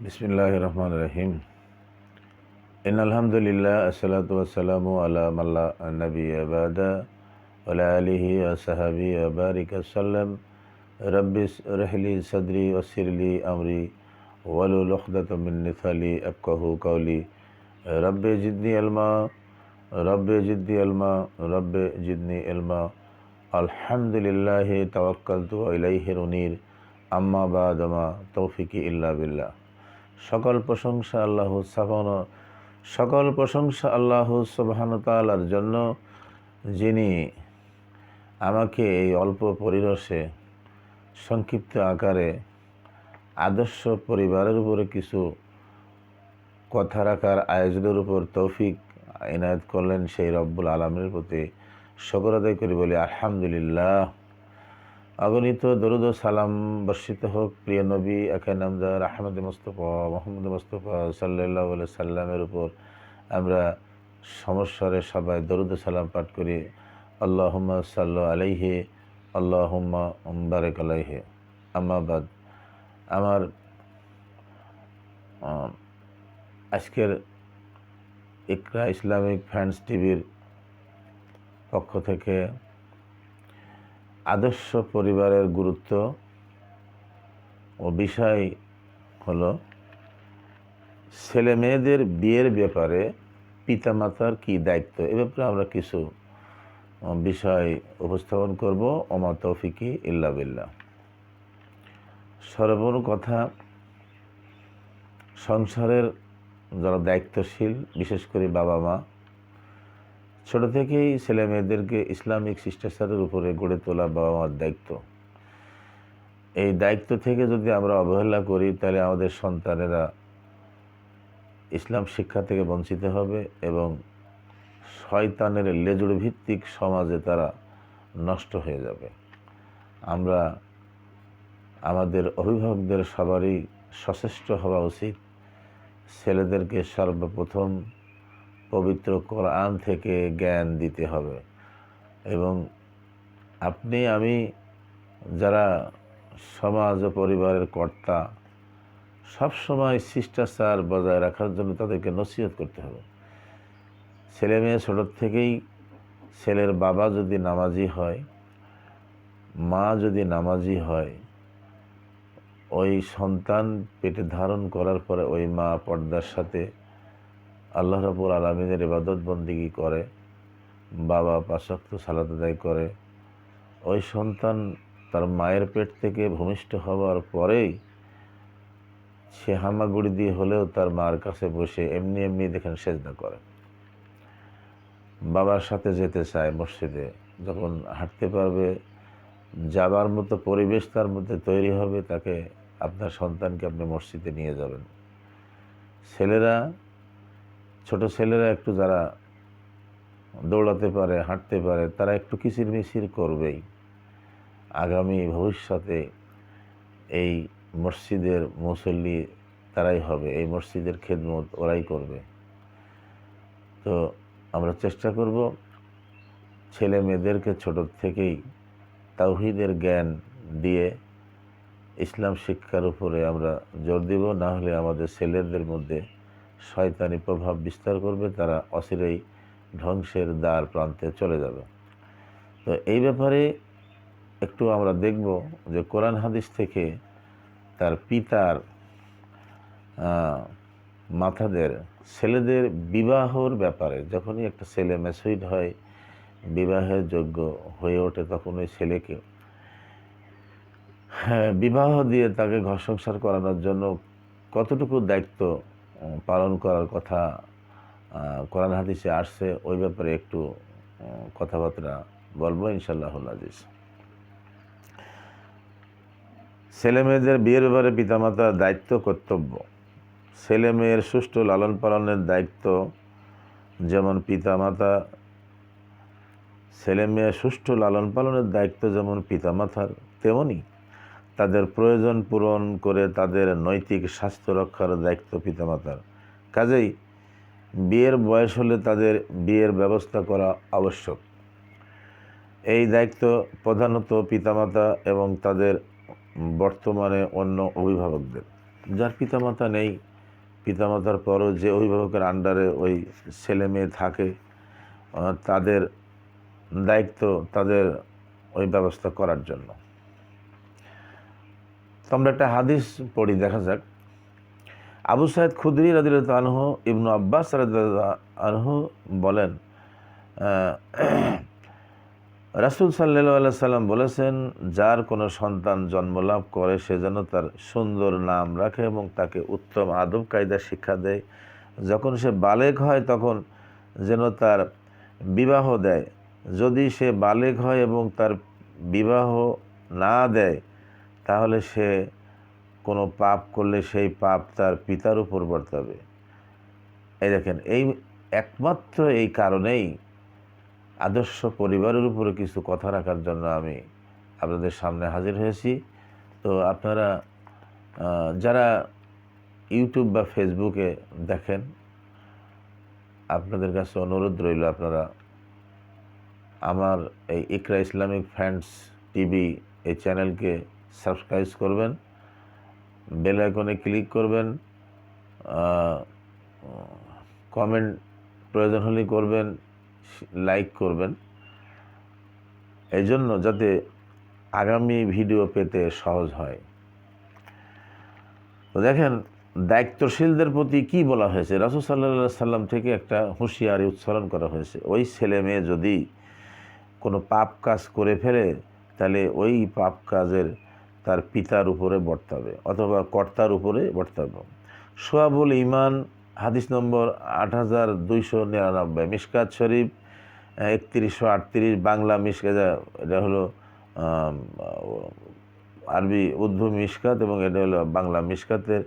বিসমিল্লাহির রহমানির রহিম। ইন্নাল হামদুলিল্লাহ আসসালাতু ওয়াসসালামু আলা মাল্লা নাবিয়্যা বাদা ওয়া আলা আলিহি ওয়া সাহবিহি ওয়া বারিক ওয়াসাল্লাম। রাব্বি ইশরাহ লি সাদরি ওয়াসসির লি আমরি ওয়াহলুল উকদাতাম মিন লিসানি ইয়াফকাহু কাওলি। রাব্বি জিদনি ইলমা রাব্বি জিদনি ইলমা রাব্বি জিদনি ইলমা। আলহামদুলিল্লাহি তাওয়াক্কালতু ওয়া ইলাইহি উনীর। আম্মা বা'দ মা তৌফিকি ইল্লা বিল্লাহ। সকল প্রশংসা আল্লাহ সুবহানাহু ওয়া তাআলার জন্য, যিনি আমাকে এই অল্প পরিরসে সংক্ষিপ্ত আকারে আদর্শ পরিবারের উপরে কিছু কথা রাখার আয়োজনের উপর তৌফিক এনায়েত করলেন। সেই রব্বুল আলামিনের প্রতি শুকর আদায় করি, বলি আলহামদুলিল্লাহ। অগণিত দরুদ ও সালাম বর্ষিত হোক প্রিয় নবী আকা নামদার আহমদ মুস্তফা মোহাম্মদ মুস্তফা সাল্লাল্লাহু আলাইহি সাল্লামের উপর। আমরা সমস্বরে সবাই দরুদ ও সালাম পাঠ করি। আল্লাহুম্মা সাল্লি আলাইহি আল্লাহুম্মা বারিক আলাইহি। আম্মা বাদ। আমার আজকের ইকরা ইসলামিক ফ্যান্স টিভির পক্ষ থেকে আদর্শ পরিবারের গুরুত্ব ও বিষয় হলো ছেলে মেয়েদের বিয়ের ব্যাপারে পিতামাতার কী দায়িত্ব। এ ব্যাপারে আমরা কিছু বিষয় উপস্থাপন করব। ওমা তৌফিকি ইল্লা বিল্লাহ। সর্বপ্রথম কথা, সংসারের যারা দায়িত্বশীল, বিশেষ করে বাবা মা, ছোট থেকেই ছেলে মেয়েদেরকে ইসলামিক শিষ্টাচারের উপরে গড়ে তোলা বাবা মার দায়িত্ব। এই দায়িত্ব থেকে যদি আমরা অবহেলা করি, তাহলে আমাদের সন্তানেরা ইসলাম শিক্ষা থেকে বঞ্চিত হবে এবং শয়তানের লেজুড় ভিত্তিক সমাজে তারা নষ্ট হয়ে যাবে। আমরা আমাদের অভিভাবকদের সবারই সচেষ্ট হওয়া উচিত। ছেলেদেরকে সর্বপ্রথম পবিত্র কোরআন থেকে জ্ঞান দিতে হবে এবং আপনি আমি যারা সমাজ ও পরিবারের কর্তা, সবসময় শিষ্টাচার বজায় রাখার জন্য তাদেরকে নসিহত করতে হবে। ছেলে মেয়ে ছোট থেকেই, ছেলের বাবা যদি নামাজি হয়, মা যদি নামাজি হয়, ওই সন্তান পেটে ধারণ করার পরে ওই মা পর্দার সাথে আল্লাহ রাব্বুল আলামিনের ইবাদত বন্দেগী করে, বাবা ৫ ওয়াক্ত সালাত আদায় করে, ওই সন্তান তার মায়ের পেট থেকে ভূমিষ্ঠ হওয়ার পরেই সে হামাগুড়ি দিয়ে হলেও তার মার কাছে বসে এমনি এমনি দেখেন সেজদা করে, বাবার সাথে যেতে চায় মসজিদে। যখন হাঁটতে পারবে, যাবার মতো পরিবেশ তার মধ্যে তৈরি হবে, তাকে আপনার সন্তানকে আপনি মসজিদে নিয়ে যাবেন। ছোট ছেলেরা একটু যারা দৌড়াতে পারে, হাঁটতে পারে, তারা একটু কিচিরমিচির করবেই। আগামী ভবিষ্যতে এই মসজিদের মুসল্লি তারাই হবে, এই মসজিদের খেদমত ওরাই করবে। তো আমরা চেষ্টা করব ছেলে মেয়েদেরকে ছোট থেকেই তাওহীদের জ্ঞান দিয়ে ইসলাম শিক্ষার উপরে আমরা জোর দেব। না হলে আমাদের ছেলেদের মধ্যে শয়তানি প্রভাব বিস্তার করবে, তারা অচিরেই ধ্বংসের দ্বার প্রান্তে চলে যাবে। তো এই ব্যাপারে একটু আমরা দেখব যে কোরআন হাদিস থেকে তার পিতার মাতাদের ছেলেদের বিবাহর ব্যাপারে, যখনই একটা ছেলে ম্যাচুরিড হয়, বিবাহের যোগ্য হয়ে ওঠে, তখন ওই ছেলেকে বিবাহ দিয়ে তাকে ঘর সংসার করানোর জন্য কতটুকু দায়িত্ব পালন করার কথা কোরআন হাদিসে আসছে, ওই ব্যাপারে একটু কথাবার্তা বলবো ইনশাআল্লাহুল আজিজ। ছেলে মেয়েদের বিয়ের ব্যাপারে পিতামাতার দায়িত্ব, কর্তব্য। ছেলে মেয়ের সুষ্ঠু লালন পালনের দায়িত্ব যেমন পিতামাতা, ছেলে মেয়ের সুষ্ঠু লালন পালনের দায়িত্ব যেমন পিতামাতার, তেমনি তাদের প্রয়োজন পূরণ করে তাদের নৈতিক স্বাস্থ্য রক্ষার দায়িত্ব পিতামাতার। কাজেই বিয়ের বয়স হলে তাদের বিয়ের ব্যবস্থা করা আবশ্যক। এই দায়িত্ব প্রধানত পিতামাতা এবং তাদের বর্তমানে অন্য অভিভাবকদের। যার পিতামাতা নেই, পিতামাতার পরও যে অভিভাবকের আন্ডারে ওই ছেলে মেয়ে থাকে, তাদের দায়িত্ব তাদের ওই ব্যবস্থা করার জন্য। তো আমরা একটা হাদিস পড়ি, দেখা যাক। আবু সাইদ খুদরি রাদিয়াল্লাহু আনহু ইবনু আব্বাস রাদিয়াল্লাহু আনহু বলেন, রাসূল সাল্লাল্লাহু আলাইহি সাল্লাম বলেছেন, যার কোনো সন্তান জন্মলাভ করে সে যেন তার সুন্দর নাম রাখে এবং তাকে উত্তম আদব কায়দা শিক্ষা দেয়। যখন সে বালেগ হয় তখন যেন তার বিবাহ দেয়। যদি সে বালেগ হয় এবং তার বিবাহ না দেয় তাহলে সে কোনো পাপ করলে সেই পাপ তার পিতার উপর বর্তাবে। এই দেখেন, এই একমাত্র এই কারণেই আদর্শ পরিবারের উপরে কিছু কথা রাখার জন্য আমি আপনাদের সামনে হাজির হয়েছি। তো আপনারা যারা ইউটিউব বা ফেসবুকে দেখেন, আপনাদের কাছে অনুরোধ রইল আপনারা আমার এই ইকরা ইসলামিক ফ্রেন্ডস টিভি এই চ্যানেলকে সাবস্ক্রাইব করবেন, বেল আইকনে ক্লিক করবেন, কমেন্ট প্রয়োজন হলে করবেন, লাইক করবেন, এই জন্য যাতে আগামী ভিডিও পেতে সহজ হয়। তো দেখেন, দায়িত্বশীলদের প্রতি কি বলা হয়েছে। রাসূল সাল্লাল্লাহু আলাইহি সাল্লাম থেকে একটা হুঁশিয়ারি উচ্চারণ করা হয়েছে। ওই ছেলে মেয়ে যদি কোনো পাপ কাজ করে ফেলে তাহলে ওই পাপ কাজের তার পিতার উপরে বর্তাবে অথবা কর্তার উপরে বর্তাবে। সোয়াবুল ইমান হাদিস নম্বর 8299, মিশকাত শরীফ 3138, বাংলা মিশকাত, এটা হলো আরবি উর্দু মিশকাত এবং এটা হলো বাংলা মিশকাতের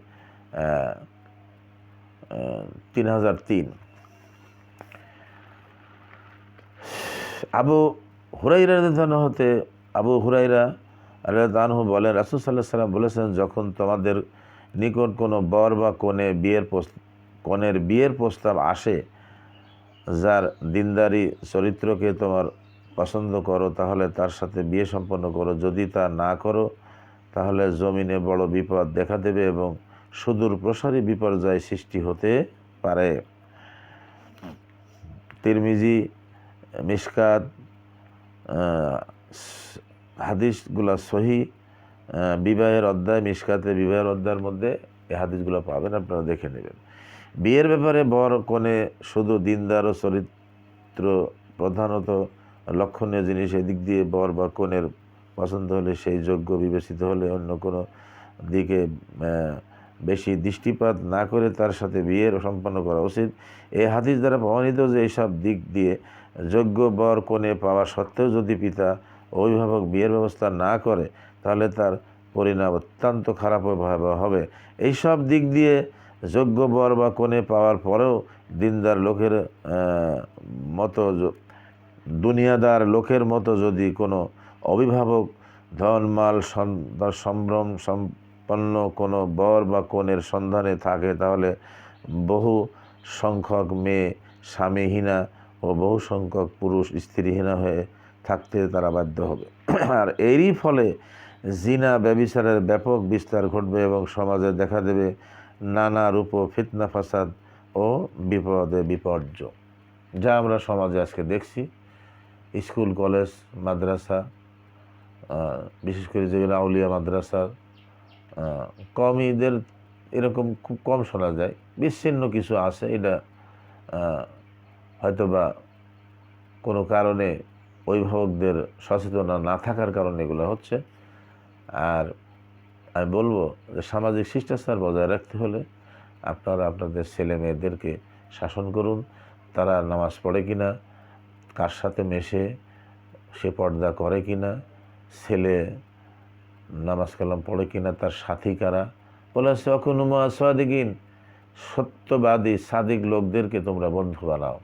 3003। আবু হুরাইরা রাদিয়াল্লাহু হতে আবু হুরাইরা রাদিয়াল্লাহু আনহু বলেন, রাসূল সাল্লাল্লাহু আলাইহি ওয়াসাল্লাম বলেছেন, যখন তোমাদের নিকট কোনো বর বা কনের বিয়ের প্রস্তাব আসে, যার দিনদারি চরিত্রকে তোমার পছন্দ করো তাহলে তার সাথে বিয়ে সম্পন্ন করো। যদি তা না করো তাহলে জমিনে বড় বিপদ দেখা দেবে এবং সুদূর প্রসারী বিপর্যয় সৃষ্টি হতে পারে। তিরমিজি, মিশকাত, হাদিসগুলো সহি। বিবাহের অধ্যায়, মিশকাতে বিবাহের অধ্যায়ের মধ্যে এই হাদিসগুলো পাবেন, আপনারা দেখে নেবেন। বিয়ের ব্যাপারে বর কনে শুধু দিনদার ও চরিত্র প্রধানত লক্ষণীয় জিনিস। এদিক দিয়ে বর বা কনের পছন্দ হলে সেই যোগ্য বিবেচিত হলে অন্য কোনো দিকে বেশি দৃষ্টিপাত না করে তার সাথে বিয়ের সম্পন্ন করা উচিত। এই হাদিস দ্বারা প্রমাণিত যে এইসব দিক দিয়ে যোগ্য বর কনে পাওয়া সত্ত্বেও যদি পিতা অভিভাবক বিয়ের ব্যবস্থা না করে তাহলে তার পরিণাম অত্যন্ত খারাপ ও ভয়াবহ হবে। এইসব দিক দিয়ে যোগ্য বর বা কনে পাওয়ার পরেও দিনদার লোকের মতো, দুনিয়াদার লোকের মতো যদি কোনো অভিভাবক ধনমাল সম্ভ্রম সম্পন্ন কোনো বর বা কনের সন্ধানে থাকে তাহলে বহু সংখ্যক মেয়ে স্বামীহীনা ও বহু সংখ্যক পুরুষ স্ত্রীহীনা হয়ে থাকতে তারা বাধ্য হবে। আর এরই ফলে জিনা ব্যভিচারের ব্যাপক বিস্তার ঘটবে এবং সমাজে দেখা দেবে নানা রূপ ফিতনা ফাসাদ ও বিপদে বিপর্যয়, যা আমরা সমাজে আজকে দেখছি। স্কুল, কলেজ, মাদ্রাসা, বিশেষ করে যেগুলো আউলিয়া মাদ্রাসা, কওমিদের এরকম খুব কম শোনা যায়। বিচ্ছিন্ন কিছু আছে, এটা হয়তোবা কোনো কারণে অভিভাবকদের সচেতনতা না থাকার কারণে এগুলো হচ্ছে। আর আমি বলবো যে সামাজিক শিষ্টাচার বজায় রাখতে হলে আপনারা আপনাদের ছেলে মেয়েদেরকে শাসন করুন। তারা নামাজ পড়ে কিনা, কার সাথে মেশে, সে পর্দা করে কিনা, ছেলে নামাজ কালাম পড়ে কিনা, তার সাথী কারা। বলে সকুনুমা সাদিকিন, সত্যবাদী সাদিক লোকদেরকে তোমরা বন্ধু বানাও।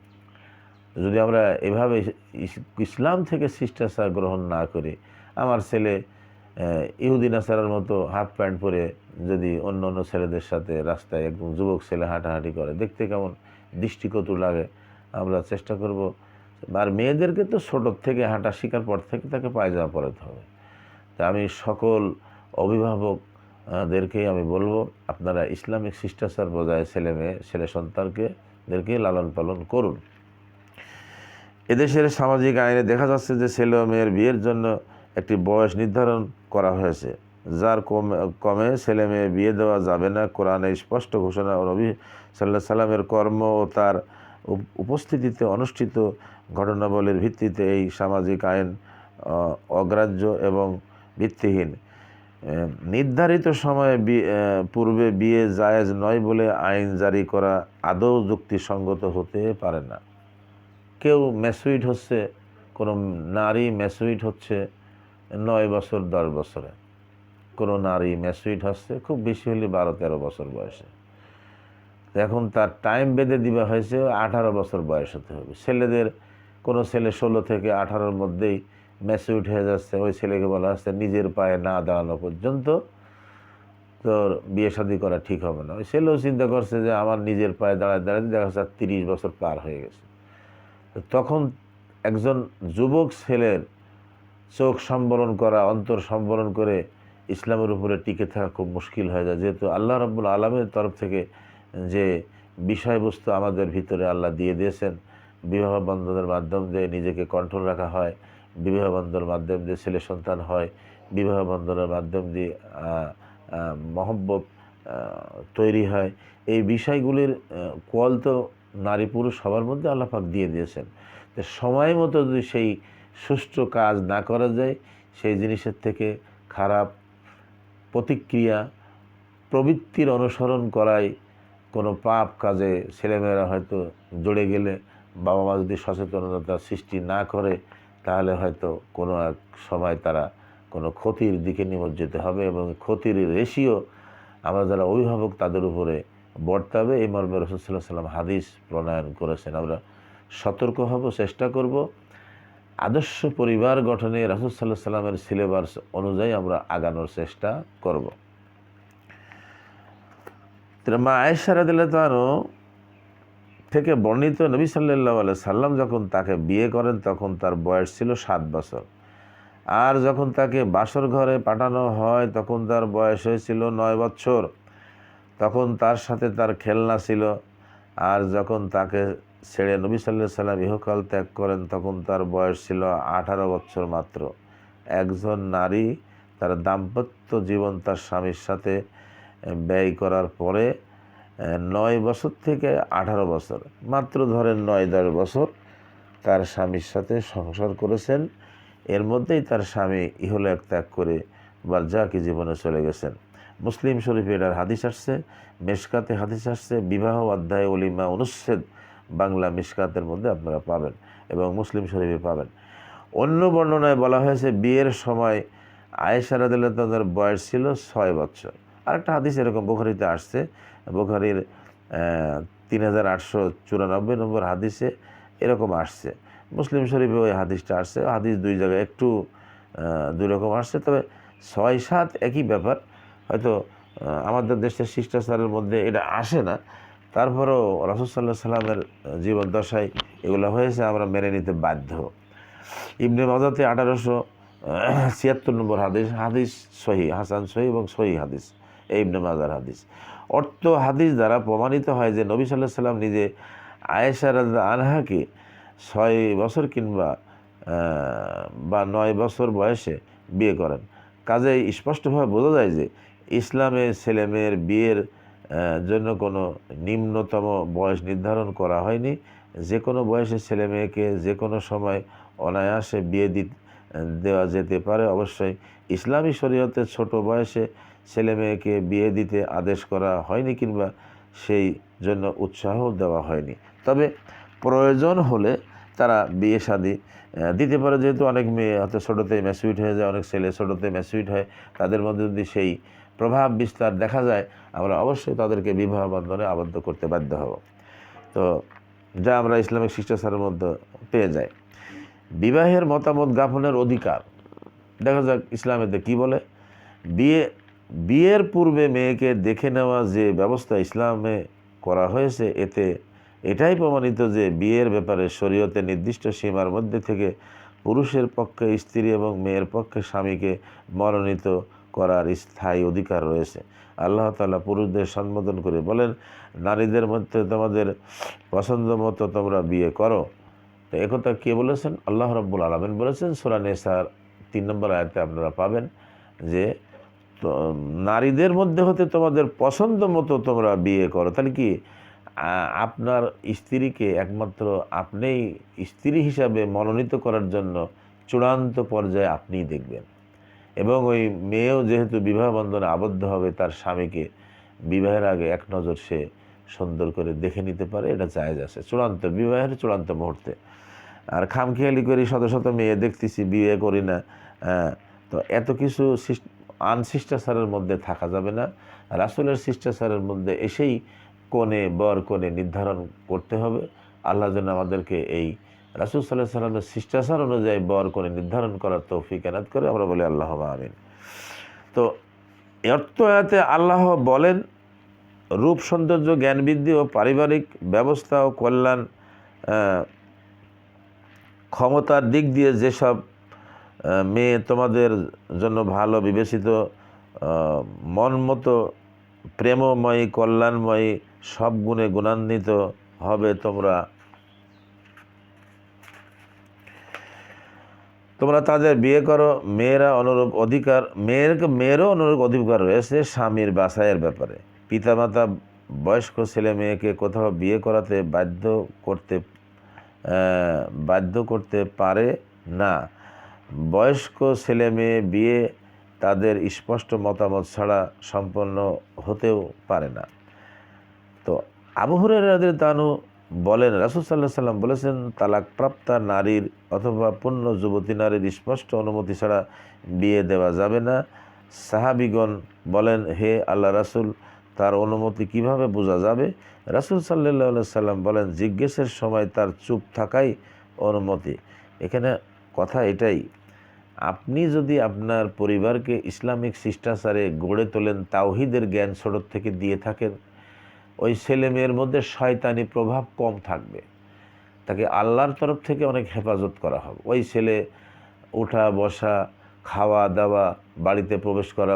যদি আমরা এভাবে ইসলাম থেকে শিষ্টাচার গ্রহণ না করি, আমার ছেলে ইহুদি নাসারার মতো হাফ প্যান্ট পরে যদি অন্য অন্য ছেলেদের সাথে রাস্তায় একদম যুবক ছেলে হাঁটাহাঁটি করে, দেখতে কেমন দৃষ্টিকটু লাগে। আমরা চেষ্টা করব। আর মেয়েদেরকে তো ছোটোর থেকে হাঁটা শেখার পর থেকে তাকে পায়জামা পরাতে হবে। তা আমি সকল অভিভাবক দেরকেই আমি বলবো, আপনারা ইসলামিক শিষ্টাচার বজায় ছেলে সন্তানদেরকে লালন পালন করুন। এদেশের সামাজিক আইনে দেখা যাচ্ছে যে ছেলে ও মেয়ের বিয়ের জন্য একটি বয়স নির্ধারণ করা হয়েছে, যার কমে ছেলে মেয়ে বিয়ে দেওয়া যাবে না। কোরআনে স্পষ্ট ঘোষণা ও নবী সাল্লাহ সাল্লামের কর্ম ও তার উপস্থিতিতে অনুষ্ঠিত ঘটনাবলীর ভিত্তিতে এই সামাজিক আইন অগ্রাহ্য এবং ভিত্তিহীন। নির্ধারিত সময়ে পূর্বে বিয়ে জায়েজ নয় বলে আইন জারি করা আদৌ যুক্তিসঙ্গত হতে পারে না। কেউ ম্যাচুইড হচ্ছে, কোনো নারী ম্যাচুইড হচ্ছে 9 বছর 10 বছরে, কোনো নারী ম্যাচুইড হচ্ছে খুব বেশি হলে 12-13 বছর বয়সে। এখন তার টাইম বেঁধে দেওয়া হয়েছে 18 বছর বয়স হতে হবে। কোনো ছেলে 16 থেকে 18-র মধ্যেই ম্যাচুইড হয়ে যাচ্ছে, ওই ছেলেকে বলা হচ্ছে নিজের পায়ে না দাঁড়ানো পর্যন্ত তোর বিয়ে শাদী করা ঠিক হবে না। ওই ছেলেও চিন্তা করছে যে আমার নিজের পায়ে দাঁড়াতে দেখা যাচ্ছে 30 বছর পার হয়ে গেছে। তখন একজন যুবক ছেলের চোখ সম্বরণ করা, অন্তর সম্বরণ করে ইসলামের উপরে টিকে থাকা খুব মুশকিল হয়ে যায়, যেহেতু আল্লাহ রাব্বুল আলামিনের তরফ থেকে যে বিষয়বস্তু আমাদের ভিতরে আল্লাহ দিয়ে দিয়েছেন, বিবাহ বন্ধনের মাধ্যম দিয়ে নিজেকে কন্ট্রোল রাখা হয়, বিবাহ বন্ধনের মাধ্যম দিয়ে ছেলে সন্তান হয়, বিবাহ বন্ধনের মাধ্যম দিয়ে মহব্বত তৈরি হয়। এই বিষয়গুলির কল তো নারী পুরুষ সবার মধ্যে আল্লাহ পাক দিয়ে দিয়েছেন। তো সময় মতো যদি সেই সুষ্ঠু কাজ না করা যায়, সেই জিনিসের থেকে খারাপ প্রতিক্রিয়া প্রবৃত্তির অনুসরণ করায় কোনো পাপ কাজে ছেলেমেয়েরা হয়তো জড়ে গেলে বাবা মা যদি সচেতনতা সৃষ্টি না করে, তাহলে হয়তো কোনো এক সময় তারা কোনো ক্ষতির দিকে নিমজ্জিত হবে এবং ক্ষতির রেশিও আমরা যারা অভিভাবক তাদের উপরে বর্তাবে। এই মর্মে রাসূল সাল্লাল্লাহু আলাইহি ওয়াসাল্লাম হাদিস প্রণয়ন করেছেন। আমরা সতর্ক হব, চেষ্টা করব আদর্শ পরিবার গঠনে রাসূল সাল্লাল্লাহু আলাইহি ওয়াসাল্লামের সিলেবাস অনুযায়ী আমরা আগানোর চেষ্টা করব। মা আয়েশা রাদিয়াল্লাহু আনহা থেকে বর্ণিত, নবী সাল্লাল্লাহু আলাইহি সাল্লাম যখন তাকে বিয়ে করেন তখন তার বয়স ছিল 7 বছর, আর যখন তাকে বাসর ঘরে পাঠানো হয় তখন তার বয়স হয়েছিল 9 বছর। তখন তার সাথে তার খেলনা ছিল। আর যখন তাকে ছেড়ে নবী সাল্লাল্লাহু আলাইহি সাল্লাম ইহকাল ত্যাগ করেন তখন তার বয়স ছিল 18 বছর মাত্র। একজন নারী তার দাম্পত্য জীবন তার স্বামীর সাথে ব্যয় করার পরে 9 বছর থেকে 18 বছর, মাত্র ধরেন 9-10 বছর তার স্বামীর সাথে সংসার করেছেন। এর মধ্যেই তার স্বামী ইহলোক ত্যাগ করে বারজাকি জীবনে চলে গেছেন। মুসলিম শরীফে এটার হাদিস আসছে, মিশকাতে হাদিস আসছে, বিবাহ অধ্যায় ওলিমা অনুচ্ছেদ বাংলা মিশকাতের মধ্যে আপনারা পাবেন এবং মুসলিম শরীফে পাবেন। অন্য বর্ণনায় বলা হয়েছে বিয়ের সময় আয়েশা রাদিয়াল্লাহু তাআলার বয়স ছিল 6 বছর। আরেকটা হাদিস এরকম বুখারীতে আসছে, বুখারীর 3894 নম্বর হাদিসে এরকম আসছে। মুসলিম শরীফে ওই হাদিসটা আসছে, হাদিস দুই জায়গায় একটু দুই রকম আসছে, তবে 6-7 একই ব্যাপার। হয়তো আমাদের দেশের শিষ্টাচারের মধ্যে এটা আসে না, তারপরেও রাসূল সাল্লাল্লাহু আলাইহি সাল্লামের জীবদ্দশায় এগুলো হয়েছে, আমরা মেনে নিতে বাধ্য। ইবনে মাজাতে 1876 নম্বর হাদিস সহিহ, হাসান সহিহ এবং সহিহ হাদিস, এই ইবনে মাজার হাদিস। অর্থ হাদিস দ্বারা প্রমাণিত হয় যে নবী সাল্লাল্লাহু আলাইহি সাল্লাম নিজে আয়েশা রাদিয়াল্লাহু আনহাকে 6 বছর কিংবা 9 বছর বয়সে বিয়ে করেন। কাজেই স্পষ্টভাবে বোঝা যায় যে ইসলামে ছেলে মেয়ের বিয়ের জন্য কোনো নিম্নতম বয়স নির্ধারণ করা হয়নি। যে কোনো বয়সে ছেলে মেয়েকে যে কোনো সময় অনায়াসে বিয়ে দেওয়া যেতে পারে। অবশ্যই ইসলামী শরীয়তে ছোট বয়সে ছেলে মেয়েকে বিয়ে দিতে আদেশ করা হয়নি কিংবা সেই জন্য উৎসাহ দেওয়া হয়নি। তবে প্রয়োজন হলে তারা বিয়ে শাদী দিতে পারে, যেহেতু অনেক মেয়ে হয়তো ছোটোতেই ম্যাচুইড হয়ে যায়, অনেক ছেলে ছোটোতে ম্যাচুইড হয়। তাদের মধ্যে যদি সেই প্রভাব বিস্তার দেখা যায়, আমরা অবশ্যই তাদেরকে বিবাহ বন্ধনে আবদ্ধ করতে বাধ্য হব। তো যা আমরা ইসলামিক শিষ্টাচারের মধ্যে পেয়ে যাই। বিবাহের মতামত জ্ঞাপনের অধিকার, দেখা যাক ইসলামেতে কি বলে। বিয়ের পূর্বে মেয়েকে দেখে নেওয়া যে ব্যবস্থা ইসলামে করা হয়েছে, এটাই প্রমাণিত যে বিয়ের ব্যাপারে শরীয়তে নির্দিষ্ট সীমার মধ্যে থেকে পুরুষের পক্ষে স্ত্রী এবং মেয়ের পক্ষে স্বামীকে মনোনীত করার স্থায়ী অধিকার রয়েছে। আল্লাহ তাআলা পুরুষদের সম্বোধন করে বলেন, নারীদের মধ্যে তোমাদের পছন্দ মতো তোমরা বিয়ে করো। তো একথা কে বলেছেন? আল্লাহ রাব্বুল আলামিন বলেছেন। সূরা নিসার 3 নম্বর আয়াতে আপনারা পাবেন যে তো নারীদের মধ্যে হতে তোমাদের পছন্দ মতো তোমরা বিয়ে করো। তাহলে কি আপনার স্ত্রীকে একমাত্র আপনিই স্ত্রী হিসাবে মনোনীত করার জন্য চূড়ান্ত পর্যায়ে আপনিই দেখবেন, এবং ওই মেয়েও যেহেতু বিবাহ বন্ধনে আবদ্ধ হবে, তার স্বামীকে বিবাহের আগে এক নজর সে সুন্দর করে দেখে নিতে পারে, এটা জায়েজ আছে চূড়ান্ত বিবাহের চূড়ান্ত মুহূর্তে। আর খামখেয়ালি করি শত শত মেয়ে দেখতেছি, বিয়ে করি না, তো এত কিছু আনশিষ্টাচারের মধ্যে থাকা যাবে না। রাসূলের শিষ্টাচারের মধ্যে এসেই বর কনে নির্ধারণ করতে হবে। আল্লাহ যেন আমাদেরকে এই রাসূল সাল্লাল্লাহু আলাইহি সাল্লামের শিষ্টাচার অনুযায়ী বর কনে নির্ধারণ করার তৌফিক এনায়েত করে, আমরা বলি আল্লাহুম্মা আমিন। তো আয়াতে আল্লাহ বলেন, রূপ সৌন্দর্য, জ্ঞান বৃদ্ধি ও পারিবারিক ব্যবস্থা ও কল্যাণ ক্ষমতার দিক দিয়ে যেসব মেয়ে তোমাদের জন্য ভালো বিবেচিত, মন মতো প্রেমময়ী, কল্যাণময়ী, সব গুণে গুণান্বিত হবে, তোমরা তাদের বিয়ে করো। মেয়েরও অনুরূপ অধিকার রয়েছে স্বামীর বাছাইয়ের ব্যাপারে। পিতামাতা বয়স্ক ছেলে মেয়েকে কোথাও বিয়ে করাতে বাধ্য করতে পারে না। বয়স্ক ছেলে মেয়ে বিয়ে তাদের স্পষ্ট মতামত ছাড়া সম্পন্ন হতেও পারে না। তো আবু হুরায়রা রাদিয়াল্লাহু আনহু বলেন, রাসূল সাল্লাল্লাহু আলাইহি সাল্লাম বলেছেন, তালাকপ্রাপ্তা নারীর অথবা পূর্ণ যুবতী নারীর স্পষ্ট অনুমতি ছাড়া বিয়ে দেওয়া যাবে না। সাহাবীগণ বলেন, হে আল্লাহ রাসূল, তার অনুমতি কিভাবে বোঝা যাবে? রাসূল সাল্লাল্লাহু আলাইহি সাল্লাম বলেন, জিজ্ঞেসের সময় তার চুপ থাকাই অনুমতি। এখানে কথা এটাই, আপনি যদি আপনার পরিবারকে ইসলামিক শিষ্টাচারে গড়ে তোলেন, তাওহীদের জ্ঞান ছোট থেকে দিয়ে থাকেন, ওই ছেলে মেয়ের মধ্যে শয়তানি প্রভাব কম থাকবে, তাকে আল্লাহর তরফ থেকে অনেক হেফাজত করা হবে। ওই ছেলে ওঠা বসা, খাওয়া দাওয়া, বাড়িতে প্রবেশ করা,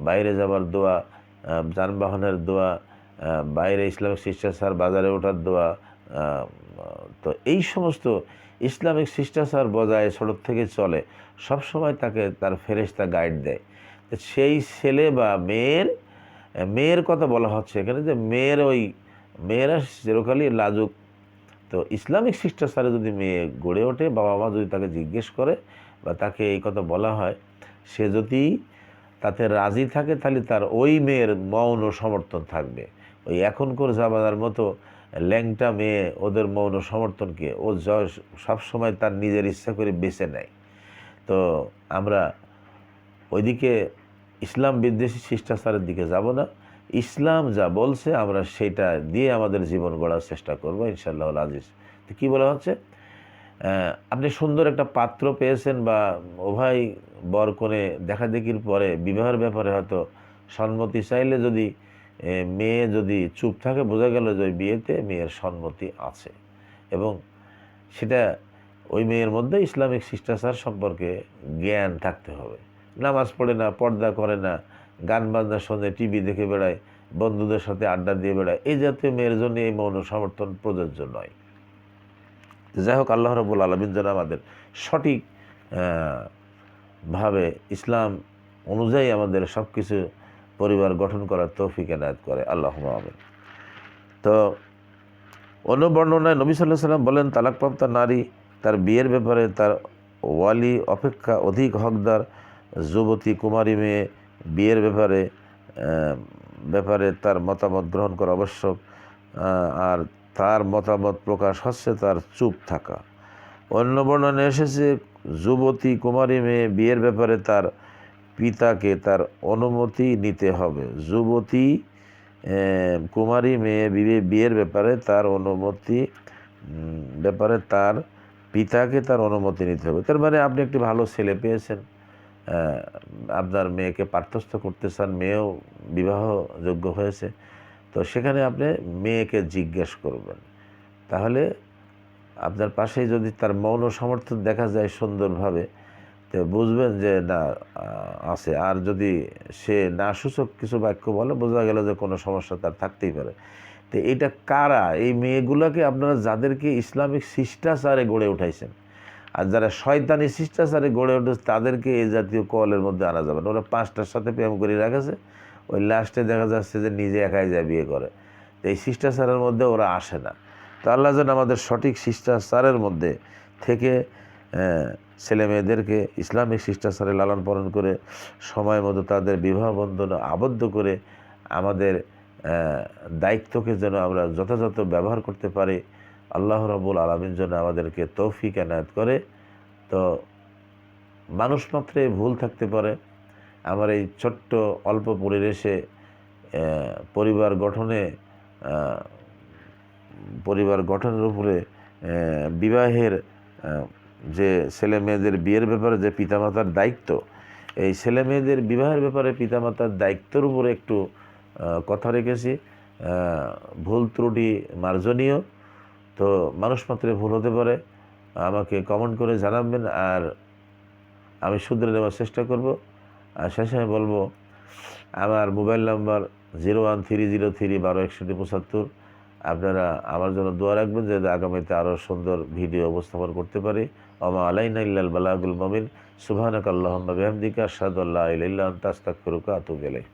বাইরে যাবার দোয়া, যানবাহনের দোয়া, বাইরে ইসলামিক শিষ্টাচার, বাজারে ওঠার দোয়া, তো এই সমস্ত ইসলামিক শিষ্টাচার বজায় ছোট থেকে চলে, সবসময় তাকে তার ফেরেশতা গাইড দেয়। সেই ছেলে বা মেয়ের কথা বলা হচ্ছে এখানে, যে মেয়েরা চিরকালই লাজুক। তো ইসলামিক শিষ্টাচারে যদি মেয়ে গড়ে ওঠে, বাবা মা যদি তাকে জিজ্ঞেস করে বা তাকে এই কথা বলা হয়, সে যদি তাতে রাজি থাকে, তাহলে তার ওই মেয়ের মৌন সমর্থন থাকবে। ওই এখনকার জামানার মতো ল্যাংটা মেয়ে ওদের মৌন সমর্থনকে সবসময় তার নিজের ইচ্ছা করে বেছে নেয়। তো আমরা ওইদিকে ইসলাম বিদ্বেষী শিষ্টাচারের দিকে যাব না। ইসলাম যা বলছে আমরা সেটা দিয়ে আমাদের জীবন গড়ার চেষ্টা করবো ইনশাআল্লাহ আজিজ। তো কী বলা হচ্ছে, আপনি সুন্দর একটা পাত্র পেয়েছেন, বা উভয় বর কনে দেখাদেখির পরে বিবাহের ব্যাপারে হয়তো সম্মতি চাইলে যদি মেয়ে যদি চুপ থাকে, বোঝা গেল যে ওই বিয়েতে মেয়ের সম্মতি আছে, এবং সেটা ওই মেয়ের মধ্যে ইসলামিক শিষ্টাচার সম্পর্কে জ্ঞান থাকতে হবে। নামাজ পড়ে না, পর্দা করে না, গান বাজনা শোনে, টিভি দেখে বেড়ায়, বন্ধুদের সাথে আড্ডা দিয়ে বেড়ায়, এই জাতীয় মেয়ের জন্য এই মৌন সমর্থন প্রযোজ্য নয়। যাই হোক, আল্লাহ রাব্বুল আলামিন যেন আমাদের সঠিক ভাবে ইসলাম অনুযায়ী আমাদের সব কিছু পরিবার গঠন করার তৌফিক এনায়েত করে, আল্লাহুম্মা আমিন। তো অন্য বর্ণনায় নবী সাল্লাল্লাহু আলাইহি ওয়াসাল্লাম বলেন, তালাকপ্রাপ্তা নারী তার বিয়ের ব্যাপারে তার ওয়ালি অপেক্ষা অধিক হকদার। যুবতী কুমারী মেয়ে বিয়ের ব্যাপারে তার মতামত গ্রহণ করা আবশ্যক, আর তার মতামত প্রকাশ হচ্ছে তার চুপ থাকা। অন্য বর্ণনায় এসেছে, যুবতী কুমারী মেয়ে বিয়ের ব্যাপারে তার পিতাকে তার অনুমতি নিতে হবে। যুবতী কুমারী মেয়ে বিয়ের ব্যাপারে তার পিতাকে তার অনুমতি নিতে হবে। তার মানে আপনি একটি ভালো ছেলে পেয়েছেন, আপনার মেয়েকে পার্থস্থ করতে চান, মেয়েও বিবাহযোগ্য হয়েছে, তো সেখানে আপনি মেয়েকে জিজ্ঞেস করবেন। তাহলে আপনার পাশেই যদি তার মৌন সমর্থন দেখা যায় সুন্দরভাবে, তো বুঝবেন যে না আছে। আর যদি সে না সূচক কিছু বাক্য বলে, বোঝা গেল যে কোনো সমস্যা তার থাকতেই পারে। তো এটা কারা? এই মেয়েগুলোকে আপনারা যাদেরকে ইসলামিক শিষ্টাচারে গড়ে উঠাইছেন, আর যারা শয়তানি শিষ্টাচারে গড়ে উঠেছে তাদেরকে এই জাতীয় কলের মধ্যে আনা যাবে না। ওরা 5টার সাথে প্রেম করে রাখেছে, ওই লাস্টে দেখা যাচ্ছে যে নিজে একাই যায় বিয়ে করে। তো এই শিষ্টাচারের মধ্যে ওরা আসে না। তো আল্লাহ যেন আমাদের সঠিক শিষ্টাচারের মধ্যে থেকে ছেলে মেয়েদেরকে ইসলামিক শিষ্টাচারে লালন পালন করে সময় মতো তাদের বিবাহ বন্ধনে আবদ্ধ করে আমাদের দায়িত্বকে যেন আমরা যথাযথ ব্যবহার করতে পারি। আল্লাহ রাব্বুল আলামিন যেন আমাদেরকে তৌফিক এনায়েত করে। তো মানুষ মাত্রে ভুল থাকতে পারে। আমার এই ছোট্ট অল্প পরিবেশে পরিবার গঠনে পরিবার গঠনের উপরে বিবাহের যে ছেলে মেয়েদের বিয়ের ব্যাপারে যে পিতামাতার দায়িত্ব, এই ছেলে মেয়েদের বিবাহের ব্যাপারে পিতামাতার দায়িত্বের উপরে একটু কথা রেখেছি। ভুল ত্রুটি মার্জনীয়। তো মানুষ মাত্রে ভুল হতে পারে, আমাকে কমেন্ট করে জানাবেন, আর আমি শুধরে নেওয়ার চেষ্টা করব। আর শেষে আমি বলবো, আমার মোবাইল নাম্বার 01303126175। আপনারা আমার জন্য দোয়া রাখবেন যে আগামীতে আরও সুন্দর ভিডিও উপস্থাপন করতে পারি। ওমা আলাইনা ইল্লাল বালাগুল মুবিন। সুবহানাকাল্লাহুম্মা বিহামদিকা আশহাদু আল্লা ইলাহা ইল্লা আনতা আস্তাগফিরুকা ওয়া আতুবু ইলাইক।